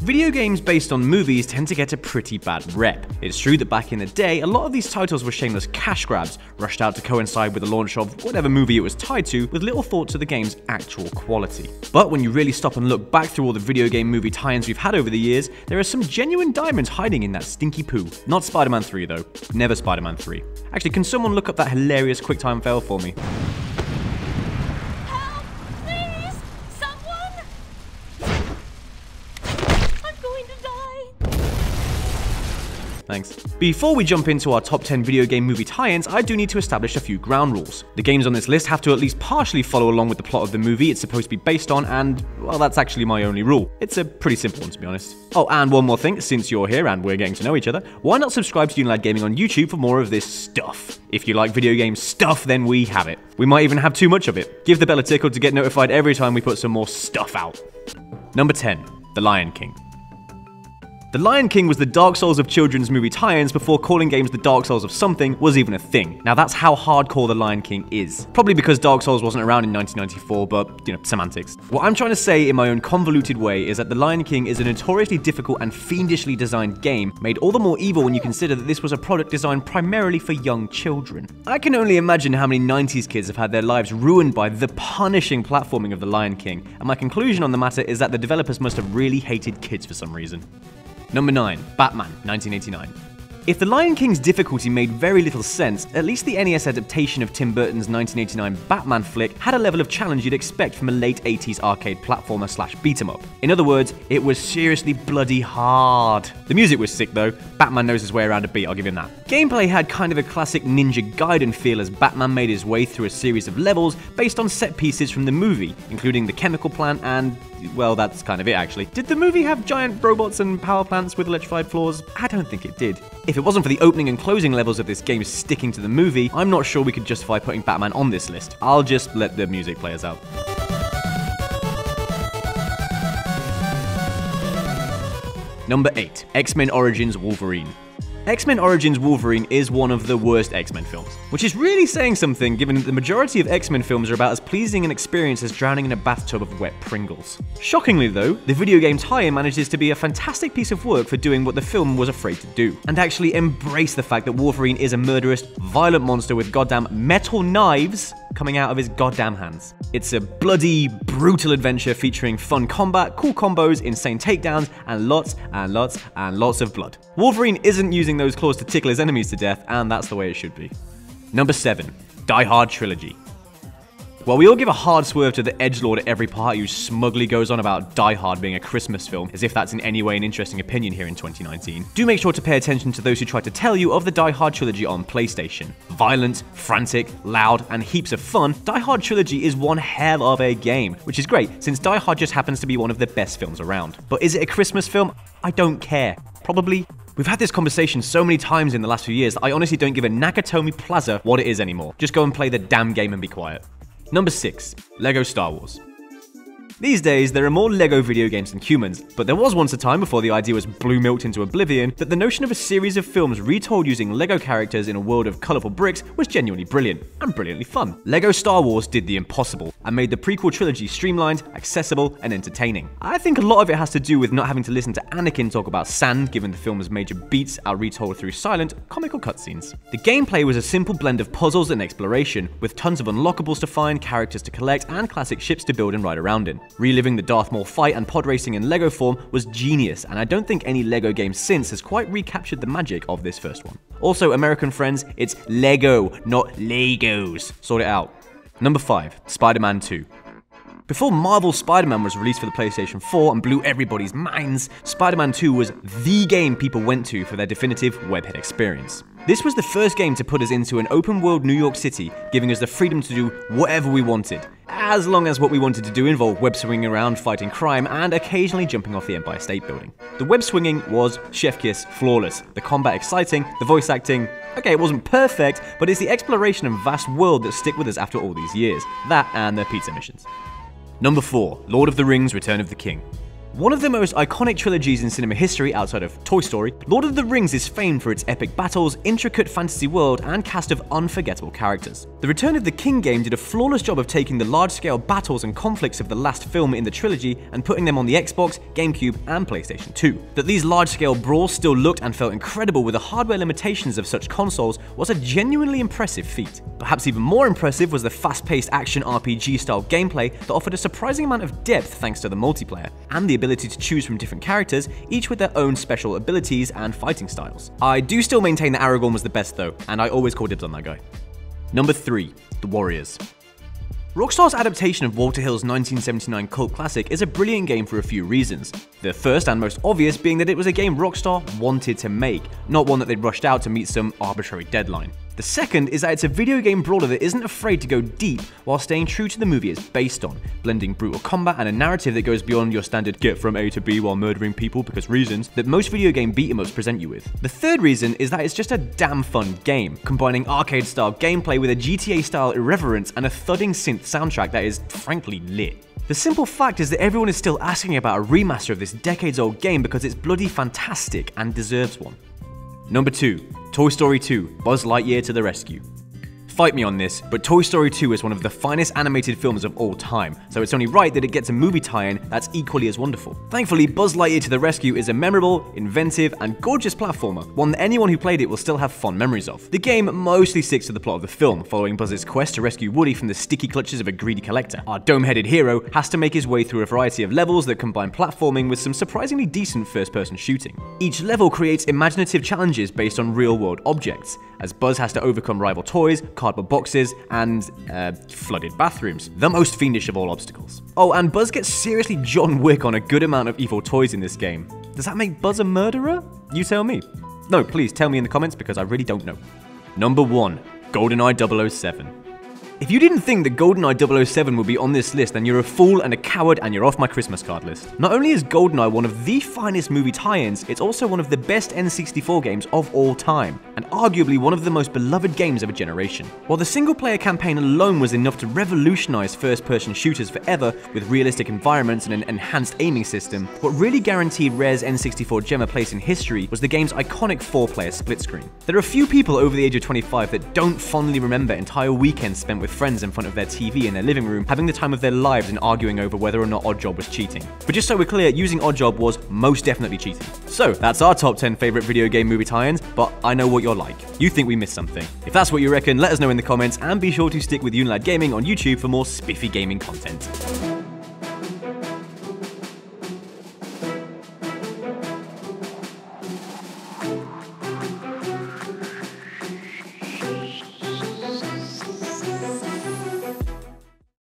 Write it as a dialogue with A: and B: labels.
A: Video games based on movies tend to get a pretty bad rep. It's true that back in the day, a lot of these titles were shameless cash grabs, rushed out to coincide with the launch of whatever movie it was tied to, with little thought to the game's actual quality. But when you really stop and look back through all the video game movie tie-ins we've had over the years, there are some genuine diamonds hiding in that stinky poo. Not Spider-Man 3 though. Never Spider-Man 3. Actually, can someone look up that hilarious QuickTime fail for me? Thanks. Before we jump into our top 10 video game movie tie-ins, I do need to establish a few ground rules. The games on this list have to at least partially follow along with the plot of the movie it's supposed to be based on, and, well, that's actually my only rule. It's a pretty simple one, to be honest. Oh, and one more thing, since you're here and we're getting to know each other, why not subscribe to UNILAD Gaming on YouTube for more of this stuff? If you like video game stuff, then we have it. We might even have too much of it. Give the bell a tickle to get notified every time we put some more stuff out. Number 10. The Lion King. The Lion King was the Dark Souls of children's movie tie-ins before calling games the Dark Souls of something was even a thing. Now that's how hardcore The Lion King is. Probably because Dark Souls wasn't around in 1994, but, you know, semantics. What I'm trying to say in my own convoluted way is that The Lion King is a notoriously difficult and fiendishly designed game, made all the more evil when you consider that this was a product designed primarily for young children. I can only imagine how many 90s kids have had their lives ruined by the punishing platforming of The Lion King, and my conclusion on the matter is that the developers must have really hated kids for some reason. Number 9. Batman, 1989. If The Lion King's difficulty made very little sense, at least the NES adaptation of Tim Burton's 1989 Batman flick had a level of challenge you'd expect from a late 80s arcade platformer / beat-em-up. In other words, it was seriously bloody hard. The music was sick though. Batman knows his way around a beat, I'll give him that. Gameplay had kind of a classic Ninja Gaiden feel as Batman made his way through a series of levels based on set pieces from the movie, including the chemical plant and, well, that's kind of it actually. Did the movie have giant robots and power plants with electrified floors? I don't think it did. If it wasn't for the opening and closing levels of this game sticking to the movie, I'm not sure we could justify putting Batman on this list. I'll just let the music play us out. Number 8. X-Men Origins Wolverine. X-Men Origins Wolverine is one of the worst X-Men films, which is really saying something given that the majority of X-Men films are about as pleasing an experience as drowning in a bathtub of wet Pringles. Shockingly though, the video game tie-in manages to be a fantastic piece of work for doing what the film was afraid to do, and actually embrace the fact that Wolverine is a murderous, violent monster with goddamn metal knives coming out of his goddamn hands. It's a bloody, brutal adventure featuring fun combat, cool combos, insane takedowns, and lots and lots and lots of blood. Wolverine isn't using those claws to tickle his enemies to death, and that's the way it should be. Number 7. Die Hard Trilogy. While we all give a hard swerve to the edgelord at every party who smugly goes on about Die Hard being a Christmas film, as if that's in any way an interesting opinion here in 2019, do make sure to pay attention to those who try to tell you of the Die Hard Trilogy on PlayStation. Violent, frantic, loud, and heaps of fun, Die Hard Trilogy is one hell of a game, which is great, since Die Hard just happens to be one of the best films around. But is it a Christmas film? I don't care. Probably. We've had this conversation so many times in the last few years that I honestly don't give a Nakatomi Plaza what it is anymore. Just go and play the damn game and be quiet. Number 6. Lego Star Wars. These days, there are more LEGO video games than humans, but there was once a time before the idea was blue-milked into oblivion that the notion of a series of films retold using LEGO characters in a world of colourful bricks was genuinely brilliant, and brilliantly fun. LEGO Star Wars did the impossible, and made the prequel trilogy streamlined, accessible, and entertaining. I think a lot of it has to do with not having to listen to Anakin talk about sand, given the film's major beats are retold through silent, comical cutscenes. The gameplay was a simple blend of puzzles and exploration, with tons of unlockables to find, characters to collect, and classic ships to build and ride around in. Reliving the Darth Maul fight and pod racing in LEGO form was genius, and I don't think any LEGO game since has quite recaptured the magic of this first one. Also, American friends, it's LEGO, not Legos. Sort it out. Number 5. Spiderman II. Before Marvel's Spider-Man was released for the PlayStation 4 and blew everybody's minds, Spider-Man 2 was the game people went to for their definitive webhead experience. This was the first game to put us into an open-world New York City, giving us the freedom to do whatever we wanted, as long as what we wanted to do involved web-swinging around, fighting crime, and occasionally jumping off the Empire State Building. The web-swinging was chef kiss flawless, the combat exciting, the voice acting, okay, it wasn't perfect, but it's the exploration and vast world that stick with us after all these years. That and the pizza missions. Number 4. Lord of the Rings: Return of the King. One of the most iconic trilogies in cinema history outside of Toy Story, Lord of the Rings is famed for its epic battles, intricate fantasy world, and cast of unforgettable characters. The Return of the King game did a flawless job of taking the large-scale battles and conflicts of the last film in the trilogy and putting them on the Xbox, GameCube, and PlayStation 2. That these large-scale brawls still looked and felt incredible with the hardware limitations of such consoles was a genuinely impressive feat. Perhaps even more impressive was the fast-paced action RPG-style gameplay that offered a surprising amount of depth thanks to the multiplayer, and the ability to choose from different characters, each with their own special abilities and fighting styles. I do still maintain that Aragorn was the best though, and I always call dibs on that guy. Number 3. The Warriors. Rockstar's adaptation of Walter Hill's 1979 cult classic is a brilliant game for a few reasons. The first and most obvious being that it was a game Rockstar wanted to make, not one that they'd rushed out to meet some arbitrary deadline. The second is that it's a video game brawler that isn't afraid to go deep while staying true to the movie it's based on, blending brutal combat and a narrative that goes beyond your standard get from A to B while murdering people because reasons that most video game beat-em-ups present you with. The third reason is that it's just a damn fun game, combining arcade-style gameplay with a GTA-style irreverence and a thudding synth soundtrack that is frankly lit. The simple fact is that everyone is still asking about a remaster of this decades-old game because it's bloody fantastic and deserves one. Number 2. Toy Story 2, Buzz Lightyear to the Rescue. Fight me on this, but Toy Story 2 is one of the finest animated films of all time, so it's only right that it gets a movie tie-in that's equally as wonderful. Thankfully, Buzz Lightyear to the Rescue is a memorable, inventive, and gorgeous platformer, one that anyone who played it will still have fond memories of. The game mostly sticks to the plot of the film, following Buzz's quest to rescue Woody from the sticky clutches of a greedy collector. Our dome-headed hero has to make his way through a variety of levels that combine platforming with some surprisingly decent first-person shooting. Each level creates imaginative challenges based on real-world objects, as Buzz has to overcome rival toys, cardboard boxes, and flooded bathrooms. The most fiendish of all obstacles. Oh, and Buzz gets seriously John Wick on a good amount of evil toys in this game. Does that make Buzz a murderer? You tell me. No, please tell me in the comments because I really don't know. Number 1. Goldeneye 007. If you didn't think that Goldeneye 007 would be on this list, then you're a fool and a coward and you're off my Christmas card list. Not only is Goldeneye one of the finest movie tie-ins, it's also one of the best N64 games of all time, and arguably one of the most beloved games of a generation. While the single-player campaign alone was enough to revolutionize first-person shooters forever with realistic environments and an enhanced aiming system, what really guaranteed Rare's N64 gem a place in history was the game's iconic 4-player split screen. There are few people over the age of 25 that don't fondly remember entire weekends spent with friends in front of their TV in their living room, having the time of their lives and arguing over whether or not Oddjob was cheating. But just so we're clear, using Oddjob was most definitely cheating. So that's our top 10 favorite video game movie tie-ins, but I know what you're like. You think we missed something. If that's what you reckon, let us know in the comments, and be sure to stick with UNILAD Gaming on YouTube for more spiffy gaming content.